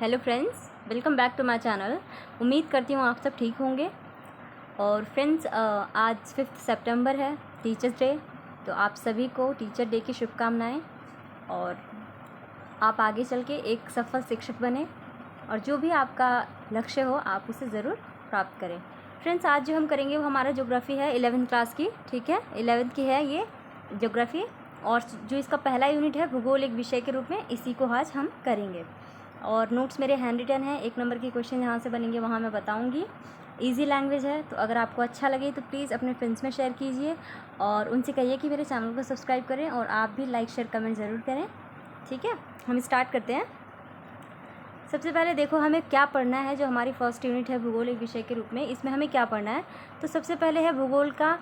Hello friends, welcome back to my channel. उम्मीद करती हूँ आप सब ठीक होंगे। और फ्रेंड्स, आज 5 सितंबर है, टीचर्स डे। तो आप सभी को टीचर डे की शुभकामनाएं और आप आगे चल के एक सफल शिक्षक बने और जो भी आपका लक्ष्य हो आप उसे ज़रूर प्राप्त करें। फ्रेंड्स, आज जो हम करेंगे वो हमारा ज्योग्राफी है 11th क्लास की। ठीक है, 11th की है ये ज्योग्राफी। और जो इसका पहला यूनिट है भूगोल एक विषय के रूप में, इसी को आज हम करेंगे। और नोट्स मेरे हैंड रिटन है, 1 नंबर के क्वेश्चन जहाँ से बनेंगे वहाँ मैं बताऊँगी। इजी लैंग्वेज है, तो अगर आपको अच्छा लगे तो प्लीज़ अपने फ्रेंड्स में शेयर कीजिए और उनसे कहिए कि मेरे चैनल को सब्सक्राइब करें और आप भी लाइक शेयर कमेंट ज़रूर करें। ठीक है, हम स्टार्ट करते हैं। सबसे पहले देखो हमें क्या पढ़ना है। जो हमारी फर्स्ट यूनिट है भूगोल एक विषय के रूप में, इसमें हमें क्या पढ़ना है। तो सबसे पहले है भूगोल का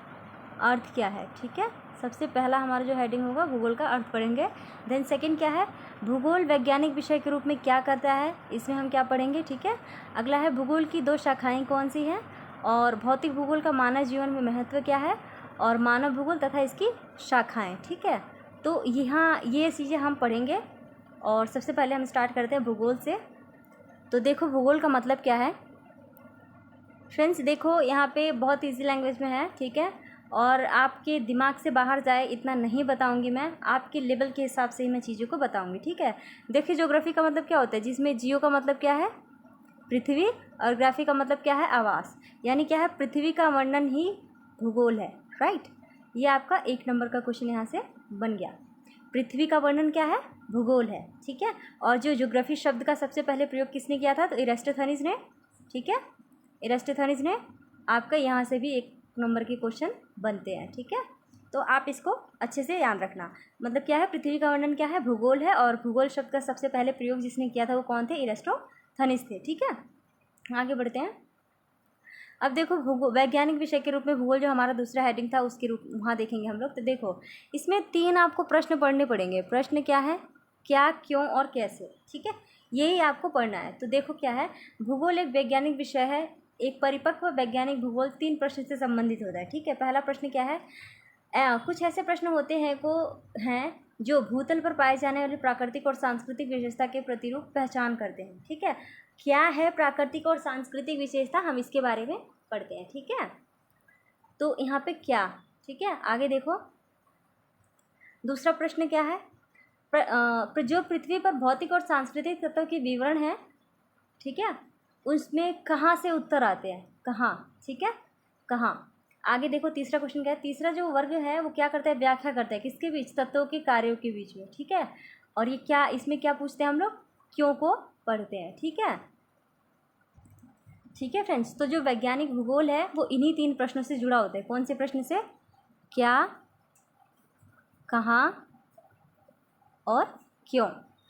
अर्थ क्या है। ठीक है, सबसे पहला हमारा जो हेडिंग होगा भूगोल का अर्थ पढ़ेंगे। देन सेकंड क्या है, भूगोल वैज्ञानिक विषय के रूप में क्या करता है, इसमें हम क्या पढ़ेंगे। ठीक है, अगला है भूगोल की 2 शाखाएं कौन सी हैं और भौतिक भूगोल का मानव जीवन में महत्व क्या है और मानव भूगोल तथा इसकी शाखाएं। ठीक है, तो यहाँ ये चीज़ें हम पढ़ेंगे। और सबसे पहले हम स्टार्ट करते हैं भूगोल से। तो देखो भूगोल का मतलब क्या है। फ्रेंड्स देखो यहाँ पे बहुत इजी लैंग्वेज में है। ठीक है, और आपके दिमाग से बाहर जाए इतना नहीं बताऊंगी मैं, आपके लेवल के हिसाब से ही मैं चीज़ों को बताऊंगी। ठीक है, देखिए ज्योग्राफी का मतलब क्या होता है, जिसमें जियो का मतलब क्या है पृथ्वी और ग्राफी का मतलब क्या है आवास, यानी क्या है पृथ्वी का वर्णन ही भूगोल है। राइट, ये आपका 1 नंबर का क्वेश्चन यहाँ से बन गया। पृथ्वी का वर्णन क्या है, भूगोल है। ठीक है, और जो ज्योग्राफी शब्द का सबसे पहले प्रयोग किसने किया था, तो इरास्टोथेनिस ने। ठीक है, इरास्टोथेनिस ने। आपका यहाँ से भी 1 नंबर के क्वेश्चन बनते हैं। ठीक है, तो आप इसको अच्छे से याद रखना। मतलब क्या है, पृथ्वी का वर्णन क्या है, भूगोल है। और भूगोल शब्द का सबसे पहले प्रयोग जिसने किया था वो कौन थे, इरास्टोथेनिस थे। ठीक है, आगे बढ़ते हैं। अब देखो भूगोल वैज्ञानिक विषय के रूप में भूगोल जो हमारा दूसरा हेडिंग था उसके रूप वहाँ देखेंगे हम लोग। तो देखो इसमें 3 आपको प्रश्न पढ़ने पड़ेंगे। प्रश्न क्या है, क्या, क्यों और कैसे। ठीक है, यही आपको पढ़ना है। तो देखो क्या है, भूगोल एक वैज्ञानिक विषय है। एक परिपक्व वैज्ञानिक भूगोल 3 प्रश्न से संबंधित होता है। ठीक है, पहला प्रश्न क्या है, कुछ ऐसे प्रश्न होते हैं जो भूतल पर पाए जाने वाली प्राकृतिक और सांस्कृतिक विशेषता के प्रतिरूप पहचान करते हैं। ठीक है, क्या है प्राकृतिक और सांस्कृतिक विशेषता, हम इसके बारे में पढ़ते हैं। ठीक है, तो यहाँ पे क्या। ठीक है, आगे देखो दूसरा प्रश्न क्या है, जो पृथ्वी पर भौतिक और सांस्कृतिक तत्वों के विवरण है। ठीक है, उसमें कहाँ से उत्तर आते हैं, कहाँ। ठीक है, कहाँ। आगे देखो तीसरा क्वेश्चन क्या है, तीसरा जो वर्ग है वो क्या करता है, व्याख्या करता है किसके बीच, तत्वों के कार्यों के बीच में। ठीक है, और ये क्या, इसमें क्या पूछते हैं हम लोग, क्यों को पढ़ते हैं। ठीक है, ठीक है फ्रेंड्स, तो जो वैज्ञानिक भूगोल है वो इन्हीं 3 प्रश्नों से जुड़ा होता है। कौन से प्रश्न से, क्या, कहाँ और क्यों।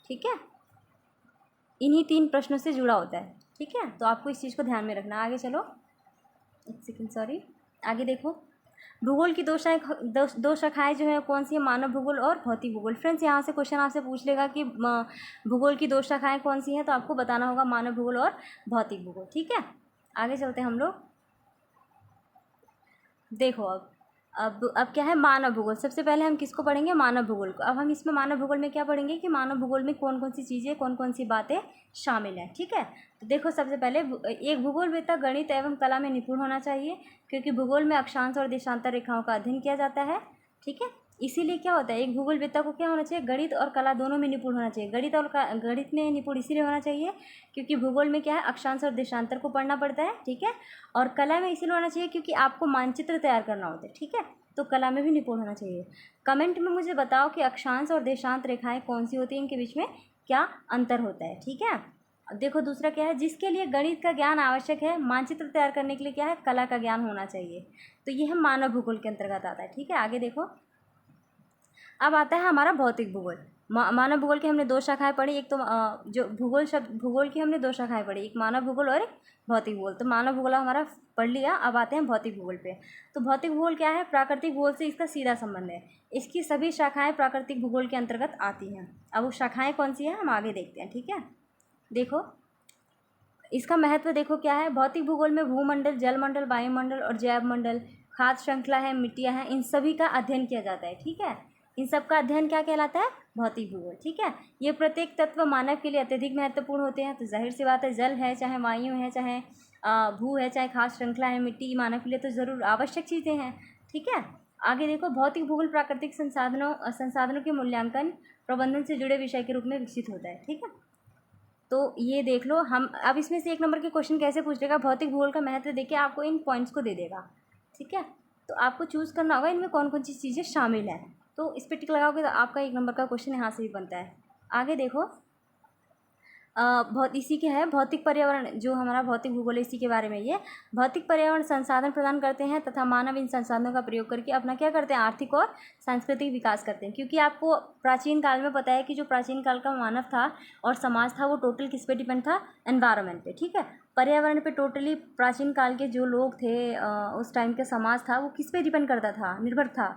ठीक है, इन्हीं 3 प्रश्नों से जुड़ा होता है। ठीक है, तो आपको इस चीज़ को ध्यान में रखना। आगे चलो, 1 सेकेंड सॉरी। आगे देखो भूगोल की 2 शाखाएं जो है कौन सी है, मानव भूगोल और भौतिक भूगोल। फ्रेंड्स यहाँ से क्वेश्चन आपसे पूछ लेगा कि भूगोल की 2 शाखाएं कौन सी हैं, तो आपको बताना होगा मानव भूगोल और भौतिक भूगोल। ठीक है, आगे चलते हैं हम लोग। देखो अब क्या है, मानव भूगोल। सबसे पहले हम किसको पढ़ेंगे, मानव भूगोल को। अब हम इसमें मानव भूगोल में क्या पढ़ेंगे कि मानव भूगोल में कौन कौन सी चीज़ें, कौन कौन सी बातें शामिल हैं। ठीक है, तो देखो सबसे पहले एक भूगोलवेत्ता गणित एवं कला में निपुण होना चाहिए, क्योंकि भूगोल में अक्षांश और देशांतर रेखाओं का अध्ययन किया जाता है। ठीक है, इसीलिए क्या होता है, एक भूगोलवेत्ता को क्या होना चाहिए, गणित और कला दोनों में निपुण होना चाहिए। गणित में निपुण इसीलिए होना चाहिए क्योंकि भूगोल में क्या है, अक्षांश और देशांतर को पढ़ना पड़ता है। ठीक है, और कला में इसीलिए होना चाहिए क्योंकि आपको मानचित्र तैयार करना होता है। ठीक है, तो कला में भी निपुण होना चाहिए। कमेंट में मुझे बताओ कि अक्षांश और देशांत रेखाएं कौन सी होती हैं, इनके बीच में क्या अंतर होता है। ठीक है, अब देखो दूसरा क्या है, जिसके लिए गणित का ज्ञान आवश्यक है, मानचित्र तैयार करने के लिए क्या है, कला का ज्ञान होना चाहिए। तो ये हम मानव भूगोल के अंतर्गत आता है। ठीक है, आगे देखो अब आता है हमारा भौतिक भूगोल। मानव भूगोल की हमने 2 शाखाएं पढ़ी। एक तो जो भूगोल की हमने 2 शाखाएं पढ़ी, एक मानव भूगोल और एक भौतिक भूगोल। तो मानव भूगोल हमारा पढ़ लिया, अब आते हैं भौतिक भूगोल पे। तो भौतिक भूगोल क्या है, प्राकृतिक भूगोल से इसका सीधा संबंध है। इसकी सभी शाखाएं प्राकृतिक भूगोल के अंतर्गत आती हैं। अब वो शाखाएं कौन सी हैं हम आगे देखते हैं। ठीक है, देखो इसका महत्व देखो क्या है, भौतिक भूगोल में भूमंडल, जलमंडल, वायुमंडल और जैव मंडल, खाद्य श्रृंखला है, मिट्टियाँ हैं, इन सभी का अध्ययन किया जाता है। ठीक है, इन सब का अध्ययन क्या कहलाता है? भौतिक भूगोल। ठीक है, ये प्रत्येक तत्व मानव के लिए अत्यधिक महत्वपूर्ण होते हैं। तो जाहिर सी बात है, जल है, चाहे वायु है, चाहे भू है, चाहे खास श्रृंखला है, मिट्टी, मानव के लिए तो ज़रूर आवश्यक चीज़ें हैं। ठीक है, आगे देखो, भौतिक भूगोल प्राकृतिक संसाधनों के मूल्यांकन प्रबंधन से जुड़े विषय के रूप में विकसित होता है। ठीक है, तो ये देख लो। हम अब इसमें से एक नंबर के क्वेश्चन कैसे पूछ लेगा, भौतिक भूगोल का महत्व देके आपको इन पॉइंट्स को दे देगा। ठीक है, तो आपको चूज़ करना होगा इनमें कौन कौन सी चीज़ें शामिल हैं। तो इस पर टिक लगाओगे तो आपका एक नंबर का क्वेश्चन यहाँ से भी बनता है। आगे देखो, बहुत इसी के है भौतिक पर्यावरण, जो हमारा भौतिक भूगोल है इसी के बारे में। ये भौतिक पर्यावरण संसाधन प्रदान करते हैं तथा मानव इन संसाधनों का प्रयोग करके अपना क्या करते हैं, आर्थिक और सांस्कृतिक विकास करते हैं। क्योंकि आपको प्राचीन काल में पता है कि जो प्राचीन काल का मानव था और समाज था वो टोटल किस पे डिपेंड था, एनवायरनमेंट पे। ठीक है, पर्यावरण पे टोटली प्राचीन काल के जो लोग थे, उस टाइम के समाज था वो किस पे डिपेंड करता था, निर्भर था,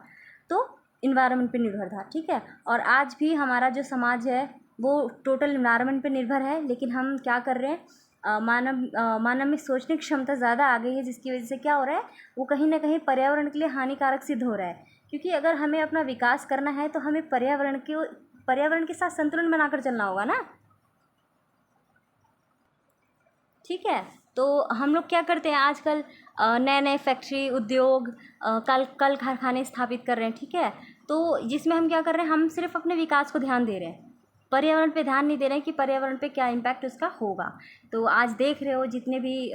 तो इन्वायरमेंट पे निर्भर था। ठीक है, और आज भी हमारा जो समाज है वो टोटल इन्वायरमेंट पे निर्भर है। लेकिन हम क्या कर रहे हैं, मानव में सोचने की क्षमता ज़्यादा आ गई है, जिसकी वजह से क्या हो रहा है, वो कहीं ना कहीं पर्यावरण के लिए हानिकारक सिद्ध हो रहा है। क्योंकि अगर हमें अपना विकास करना है तो हमें पर्यावरण के साथ संतुलन बनाकर चलना होगा ना। ठीक है, तो हम लोग क्या करते हैं आजकल, नए नए फैक्ट्री, उद्योग, कल कारखाने स्थापित कर रहे हैं। ठीक है, तो जिसमें हम क्या कर रहे हैं, हम सिर्फ अपने विकास को ध्यान दे रहे हैं, पर्यावरण पे ध्यान नहीं दे रहे हैं कि पर्यावरण पे क्या इम्पैक्ट उसका होगा। तो आज देख रहे हो जितने भी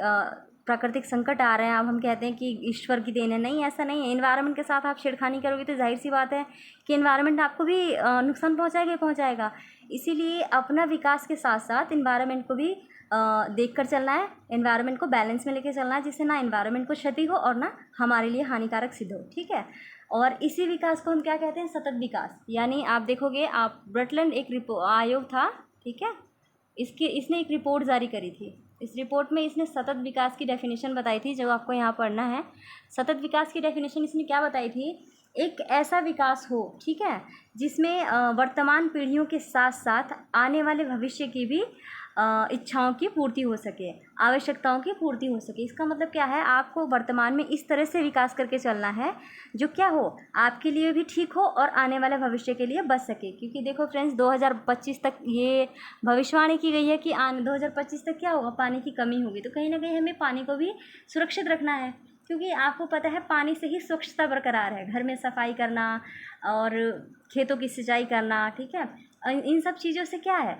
प्राकृतिक संकट आ रहे हैं, अब हम कहते हैं कि ईश्वर की देन है। नहीं, ऐसा नहीं है। एनवायरनमेंट के साथ आप छेड़खानी करोगे तो जाहिर सी बात है कि एनवायरनमेंट आपको भी नुकसान पहुंचाएगा ही पहुंचाएगा। इसीलिए अपना विकास के साथ साथ एनवायरनमेंट को भी देख कर चलना है, एनवायरनमेंट को बैलेंस में लेके चलना है, जिससे ना एनवायरनमेंट को क्षति हो और ना हमारे लिए हानिकारक सिद्ध हो। ठीक है, और इसी विकास को हम क्या कहते हैं, सतत विकास। यानी आप देखोगे, आप ब्रटलैंड एक आयोग था। ठीक है, इसने एक रिपोर्ट जारी करी थी। इस रिपोर्ट में इसने सतत विकास की डेफिनेशन बताई थी, जो आपको यहाँ पढ़ना है। सतत विकास की डेफिनेशन इसने क्या बताई थी, एक ऐसा विकास हो, ठीक है, जिसमें वर्तमान पीढ़ियों के साथ साथ आने वाले भविष्य की भी इच्छाओं की पूर्ति हो सके, आवश्यकताओं की पूर्ति हो सके। इसका मतलब क्या है, आपको वर्तमान में इस तरह से विकास करके चलना है जो क्या हो, आपके लिए भी ठीक हो और आने वाले भविष्य के लिए बच सके। क्योंकि देखो फ्रेंड्स, 2025 तक ये भविष्यवाणी की गई है कि 2025 तक क्या होगा, पानी की कमी होगी। तो कहीं ना कहीं हमें पानी को भी सुरक्षित रखना है, क्योंकि आपको पता है पानी से ही स्वच्छता बरकरार है। घर में सफाई करना और खेतों की सिंचाई करना, ठीक है, इन सब चीज़ों से क्या है,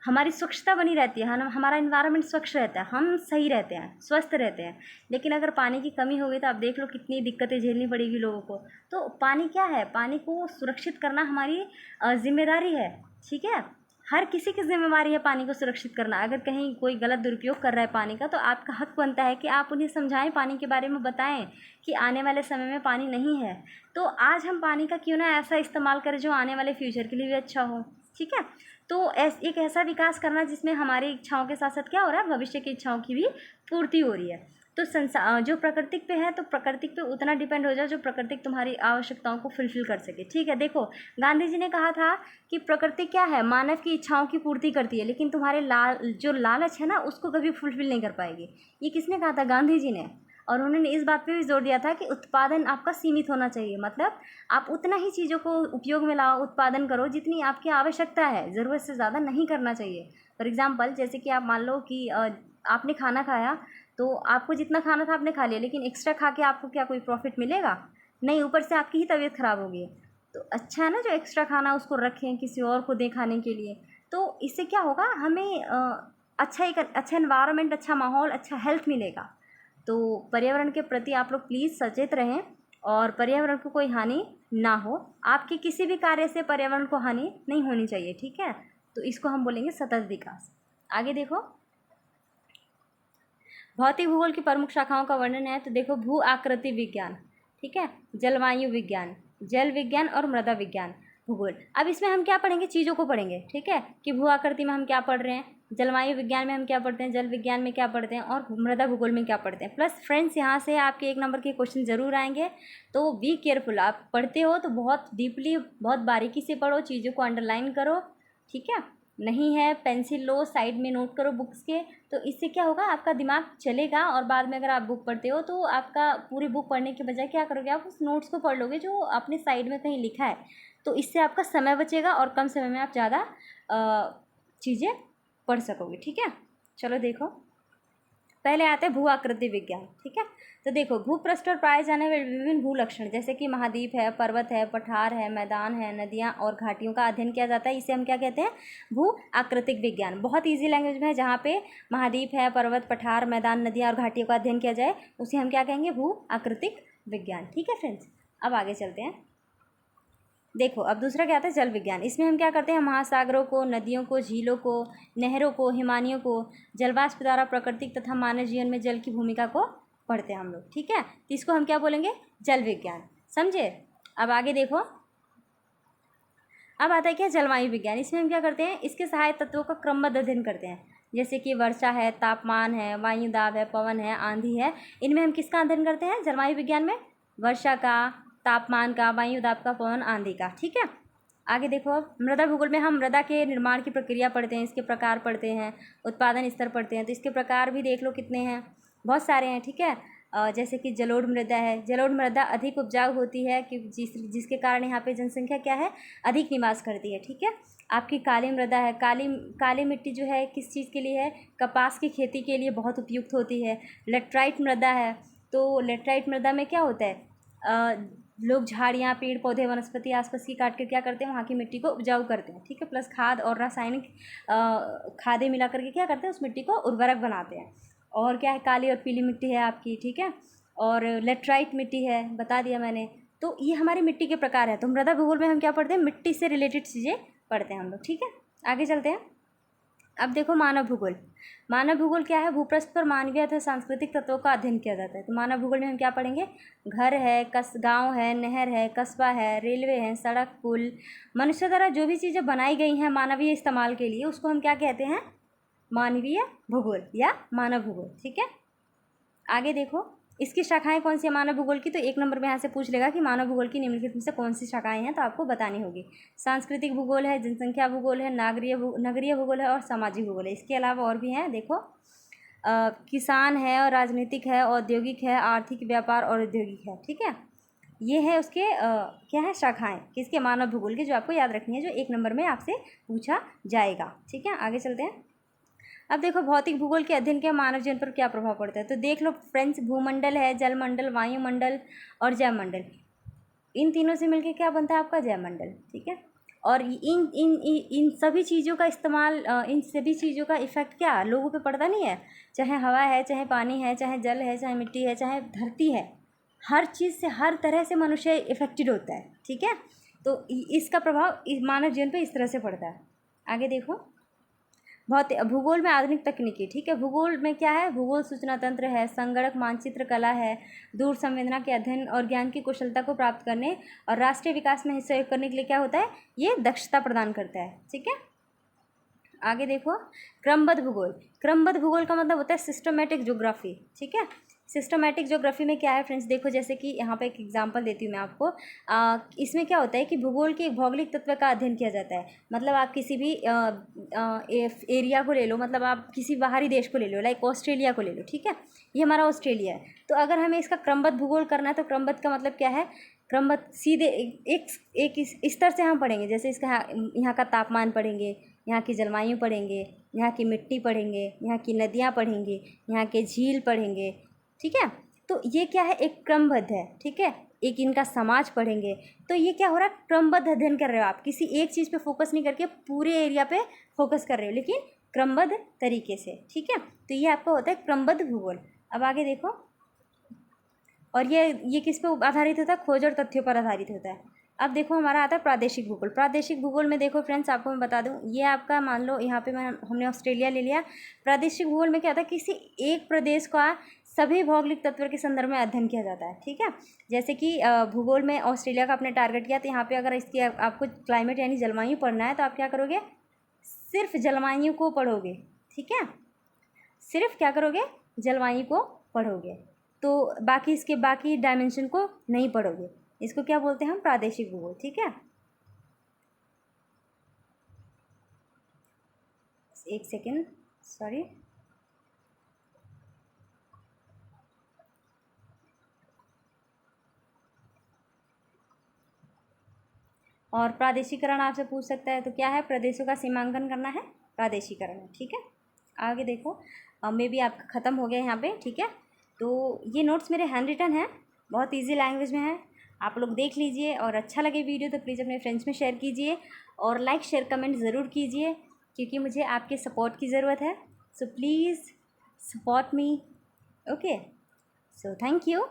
हमारी स्वच्छता बनी रहती है, हमारा इन्वायरमेंट स्वच्छ रहता है, हम सही रहते हैं, स्वस्थ रहते हैं। लेकिन अगर पानी की कमी हो गई तो आप देख लो कितनी दिक्कतें झेलनी पड़ेगी लोगों को। तो पानी क्या है, पानी को सुरक्षित करना हमारी जिम्मेदारी है। ठीक है, हर किसी की जिम्मेदारी है पानी को सुरक्षित करना। अगर कहीं कोई गलत दुरुपयोग कर रहा है पानी का, तो आपका हक बनता है कि आप उन्हें समझाएं, पानी के बारे में बताएं कि आने वाले समय में पानी नहीं है। तो आज हम पानी का क्यों ना ऐसा इस्तेमाल करें जो आने वाले फ्यूचर के लिए भी अच्छा हो। ठीक है, तो एक ऐसा विकास करना जिसमें हमारी इच्छाओं के साथ साथ क्या हो रहा है, भविष्य की इच्छाओं की भी पूर्ति हो रही है। तो जो प्रकृतिक पे है, तो प्रकृतिक पे उतना डिपेंड हो जाए जो प्रकृतिक तुम्हारी आवश्यकताओं को फुलफिल कर सके। ठीक है, देखो गांधी जी ने कहा था कि प्रकृति क्या है, मानव की इच्छाओं की पूर्ति करती है, लेकिन तुम्हारे जो लालच है ना, उसको कभी फुलफिल नहीं कर पाएगी। ये किसने कहा था, गांधी जी ने। और उन्होंने इस बात पे भी जोर दिया था कि उत्पादन आपका सीमित होना चाहिए, मतलब आप उतना ही चीज़ों को उपयोग में लाओ, उत्पादन करो जितनी आपकी आवश्यकता है, ज़रूरत से ज़्यादा नहीं करना चाहिए। फॉर एग्जांपल, जैसे कि आप मान लो कि आपने खाना खाया, तो आपको जितना खाना था आपने खा लिया, लेकिन एक्स्ट्रा खा के आपको क्या कोई प्रॉफिट मिलेगा? नहीं, ऊपर से आपकी ही तबीयत ख़राब होगी। तो अच्छा है ना, जो एक्स्ट्रा खाना उसको रखें, किसी और को दें खाने के लिए। तो इससे क्या होगा, हमें अच्छा एनवायरनमेंट, अच्छा माहौल, अच्छा हेल्थ मिलेगा। तो पर्यावरण के प्रति आप लोग प्लीज़ सचेत रहें और पर्यावरण को कोई हानि ना हो। आपके किसी भी कार्य से पर्यावरण को हानि नहीं होनी चाहिए। ठीक है, तो इसको हम बोलेंगे सतत विकास। आगे देखो, भौतिक भूगोल की प्रमुख शाखाओं का वर्णन है। तो देखो, भू आकृति विज्ञान, ठीक है, जलवायु विज्ञान, जल विज्ञान और मृदा विज्ञान भूगोल। अब इसमें हम क्या पढ़ेंगे, चीज़ों को पढ़ेंगे। ठीक है, कि भू आकृति में हम क्या पढ़ रहे हैं, जलवायु विज्ञान में हम क्या पढ़ते हैं, जल विज्ञान में क्या पढ़ते हैं और मृदा भूगोल में क्या पढ़ते हैं। प्लस फ्रेंड्स, यहाँ से आपके 1 नंबर के क्वेश्चन ज़रूर आएंगे, तो बी केयरफुल। आप पढ़ते हो तो बहुत डीपली, बहुत बारीकी से पढ़ो, चीज़ों को अंडरलाइन करो। ठीक है, नहीं है पेंसिल लो, साइड में नोट करो बुक्स के। तो इससे क्या होगा, आपका दिमाग चलेगा और बाद में अगर आप बुक पढ़ते हो तो आपका पूरी बुक पढ़ने के बजाय क्या करोगे, आप उस नोट्स को पढ़ लोगे जो आपने साइड में कहीं लिखा है। तो इससे आपका समय बचेगा और कम समय में आप ज़्यादा चीज़ें पढ़ सकोगे। ठीक है, चलो देखो, पहले आते हैं भू आकृति विज्ञान। ठीक है, तो देखो, भूपृष्ठ पर पाए जाने वाले विभिन्न भू लक्षण जैसे कि महाद्वीप है, पर्वत है, पठार है, मैदान है, नदियाँ और घाटियों का अध्ययन किया जाता है। इसे हम क्या कहते हैं? भू आकृतिक विज्ञान। बहुत ईजी लैंग्वेज में है, जहाँ पे महाद्वीप है, पर्वत, पठार, मैदान, नदियाँ और घाटियों का अध्ययन किया जाए उसे हम क्या कहेंगे? भू आकृतिक विज्ञान। ठीक है फ्रेंड्स, अब आगे चलते हैं। देखो, अब दूसरा क्या आता है? जल विज्ञान। इसमें हम क्या करते हैं? महासागरों को, नदियों को, झीलों को, नहरों को, हिमानियों को, जलवाष्प द्वारा प्राकृतिक तथा मानव जीवन में जल की भूमिका को पढ़ते हैं हम लोग। ठीक है, तो इसको हम क्या बोलेंगे? जल विज्ञान। समझे? अब आगे देखो, अब आता है क्या? जलवायु विज्ञान। इसमें हम क्या करते हैं? इसके सहायक तत्वों का क्रमबद्ध अध्ययन करते हैं, जैसे कि वर्षा है, तापमान है, वायु दाब है, पवन है, आंधी है। इनमें हम किसका अध्ययन करते हैं जलवायु विज्ञान में? वर्षा का, तापमान का, वायु दाब का, पवन, आंधी का। ठीक है, आगे देखो, अब मृदा भूगोल में हम मृदा के निर्माण की प्रक्रिया पढ़ते हैं, इसके प्रकार पढ़ते हैं, उत्पादन स्तर पढ़ते हैं। तो इसके प्रकार भी देख लो कितने हैं, बहुत सारे हैं। ठीक है, जैसे कि जलोढ़ मृदा है। जलोढ़ मृदा अधिक उपजाऊ होती है कि जिसके कारण यहाँ पे जनसंख्या क्या है? अधिक निवास करती है। ठीक है, आपकी काली मृदा है। काली मिट्टी जो है किस चीज़ के लिए है? कपास की खेती के लिए बहुत उपयुक्त होती है। लेटराइट मृदा है, तो लेटराइट मृदा में क्या होता है? लोग झाड़ियाँ, पेड़ पौधे, वनस्पति आसपास की काट कर क्या करते हैं? वहाँ की मिट्टी को उपजाऊ करते हैं। ठीक है, प्लस खाद और रासायनिक खादें मिला करके क्या करते हैं? उस मिट्टी को उर्वरक बनाते हैं। और क्या है? काली और पीली मिट्टी है आपकी। ठीक है, और लेटराइट मिट्टी है, बता दिया मैंने। तो ये हमारी मिट्टी के प्रकार है। तो मृदा भूगोल में हम क्या पढ़ते हैं? मिट्टी से रिलेटेड चीज़ें पढ़ते हैं हम लोग। ठीक है, आगे चलते हैं। अब देखो, मानव भूगोल। मानव भूगोल क्या है? भूपृष्ठ पर मानवीय तथा सांस्कृतिक तत्वों का अध्ययन किया जाता है। तो मानव भूगोल में हम क्या पढ़ेंगे? घर है, गांव है, नहर है, कस्बा है, रेलवे है, सड़क, पुल, मनुष्य द्वारा जो भी चीज़ें बनाई गई हैं मानवीय इस्तेमाल के लिए, उसको हम क्या कहते हैं? मानवीय भूगोल या मानव भूगोल। ठीक है, आगे देखो, इसकी शाखाएं कौन सी है मानव भूगोल की? तो एक नंबर में यहाँ से पूछ लेगा कि मानव भूगोल की निम्नलिखित में से कौन सी शाखाएं हैं, तो आपको बतानी होगी। सांस्कृतिक भूगोल है, जनसंख्या भूगोल है, नगरीय भूगोल है और सामाजिक भूगोल है। इसके अलावा और भी हैं, देखो, किसान है और राजनीतिक है, औद्योगिक है, आर्थिक, व्यापार और औद्योगिक है। ठीक है, ये है उसके क्या है? शाखाएं किसके? मानव भूगोल की, जो आपको याद रखनी है, जो एक नंबर में आपसे पूछा जाएगा। ठीक है, आगे चलते हैं। अब देखो, भौतिक भूगोल के अध्ययन के मानव जीवन पर क्या प्रभाव पड़ता है? तो देख लो फ्रेंड्स, भूमंडल है, जलमंडल, वायुमंडल और जयमंडल। इन तीनों से मिलकर क्या बनता है आपका? जयमंडल। ठीक है, और इन सभी चीज़ों का इस्तेमाल, इन सभी चीज़ों का इफेक्ट क्या लोगों पे पड़ता नहीं है? चाहे हवा है, चाहे पानी है, चाहे जल है, चाहे मिट्टी है, चाहे धरती है, हर चीज़ से, हर तरह से मनुष्य इफेक्टेड होता है। ठीक है, तो इसका प्रभाव मानव जीवन पे इस तरह से पड़ता है। आगे देखो, भूगोल में आधुनिक तकनीकी। ठीक है, भूगोल में क्या है? भूगोल सूचना तंत्र है, संगणक, मानचित्र कला है, दूर संवेदना के अध्ययन और ज्ञान की कुशलता को प्राप्त करने और राष्ट्रीय विकास में सहयोग करने के लिए क्या होता है? ये दक्षता प्रदान करता है। ठीक है, आगे देखो, क्रमबद्ध भूगोल। क्रमबद्ध भूगोल का मतलब होता है सिस्टमेटिक ज्योग्राफी। ठीक है, सिस्टमेटिक ज्योग्राफी में क्या है फ्रेंड्स? देखो, जैसे कि यहाँ पे एक एग्जांपल देती हूँ मैं आपको। इसमें क्या होता है कि भूगोल के एक भौगोलिक तत्व का अध्ययन किया जाता है। मतलब आप किसी भी एरिया को ले लो, मतलब आप किसी बाहरी देश को ले लो, लाइक ऑस्ट्रेलिया को ले लो। ठीक है, ये हमारा ऑस्ट्रेलिया है। तो अगर हमें इसका क्रमबद्ध भूगोल करना है, तो क्रमबद्ध का मतलब क्या है? क्रमबद्ध सीधे एक इस स्तर से हम पढ़ेंगे। जैसे इसका यहाँ का तापमान पढ़ेंगे, यहाँ की जलवायु पढ़ेंगे, यहाँ की मिट्टी पढ़ेंगे, यहाँ की नदियाँ पढ़ेंगे, यहाँ के झील पढ़ेंगे। ठीक है, तो ये क्या है? एक क्रमबद्ध है। ठीक है, एक इनका समाज पढ़ेंगे। तो ये क्या हो रहा है? क्रमबद्ध अध्ययन कर रहे हो आप, किसी एक चीज़ पे फोकस नहीं करके पूरे एरिया पे फोकस कर रहे हो, लेकिन क्रमबद्ध तरीके से। ठीक है, तो ये आपका होता है क्रमबद्ध भूगोल। अब आगे देखो, और ये किस पे आधारित होता है? खोज और तथ्यों पर आधारित होता है। अब देखो, हमारा आता है प्रादेशिक भूगोल। प्रादेशिक भूगोल में देखो फ्रेंड्स, आपको मैं बता दूं, ये आपका मान लो यहाँ पे हमने ऑस्ट्रेलिया ले लिया। प्रादेशिक भूगोल में क्या होता है? किसी एक प्रदेश का सभी भौगोलिक तत्व के संदर्भ में अध्ययन किया जाता है। ठीक है, जैसे कि भूगोल में ऑस्ट्रेलिया का आपने टारगेट किया, तो यहाँ पे अगर इसकी आपको क्लाइमेट यानी जलवायु पढ़ना है, तो आप क्या करोगे? सिर्फ जलवायु को पढ़ोगे। ठीक है, सिर्फ क्या करोगे? जलवायु को पढ़ोगे, तो बाकी इसके बाकी डायमेंशन को नहीं पढ़ोगे। इसको क्या बोलते हैं हम? प्रादेशिक भूगोल। ठीक है, एक सेकेंड, सॉरी। और प्रादेशिकरण आपसे पूछ सकता है, तो क्या है, प्रदेशों का सीमांकन करना है, प्रादेशिकरण है। ठीक है, आगे देखो, मे बी आपका ख़त्म हो गया यहाँ पे। ठीक है, तो ये नोट्स मेरे हैंड रिटन हैं, बहुत ईजी लैंग्वेज में है, आप लोग देख लीजिए। और अच्छा लगे वीडियो तो प्लीज़ अपने फ्रेंड्स में शेयर कीजिए और लाइक शेयर कमेंट ज़रूर कीजिए, क्योंकि मुझे आपके सपोर्ट की ज़रूरत है। So please support me. Okay, so thank you.